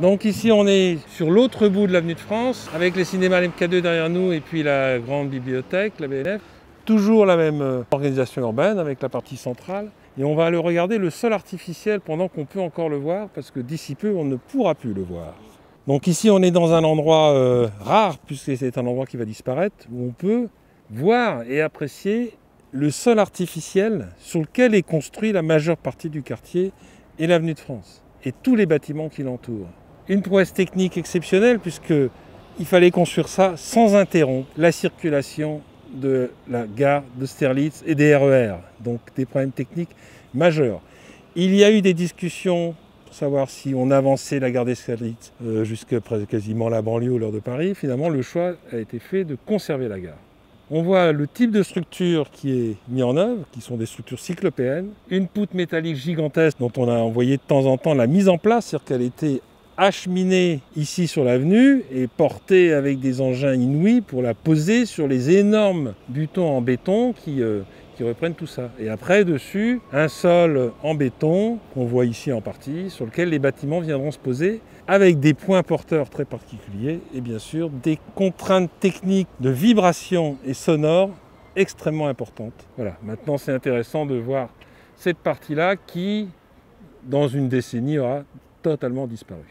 Donc ici on est sur l'autre bout de l'avenue de France, avec les cinémas LMK2 derrière nous et puis la grande bibliothèque, la BNF. Toujours la même organisation urbaine avec la partie centrale. Et on va aller regarder le sol artificiel pendant qu'on peut encore le voir, parce que d'ici peu on ne pourra plus le voir. Donc ici on est dans un endroit rare, puisque c'est un endroit qui va disparaître, où on peut voir et apprécier le sol artificiel sur lequel est construit la majeure partie du quartier et l'avenue de France, et tous les bâtiments qui l'entourent. Une prouesse technique exceptionnelle, puisqu'il fallait construire ça sans interrompre la circulation de la gare d'Austerlitz et des RER, donc des problèmes techniques majeurs. Il y a eu des discussions pour savoir si on avançait la gare d'Austerlitz jusqu'à quasiment la banlieue au nord de Paris. Finalement, le choix a été fait de conserver la gare. On voit le type de structure qui est mis en œuvre, qui sont des structures cyclopéennes. Une poutre métallique gigantesque dont on a envoyé de temps en temps la mise en place, c'est-à-dire qu'elle était acheminée ici sur l'avenue et portée avec des engins inouïs pour la poser sur les énormes butons en béton qui reprennent tout ça. Et après, dessus, un sol en béton, qu'on voit ici en partie, sur lequel les bâtiments viendront se poser, avec des points porteurs très particuliers et bien sûr des contraintes techniques de vibration et sonore extrêmement importantes. Voilà, maintenant c'est intéressant de voir cette partie-là qui, dans une décennie, aura totalement disparu.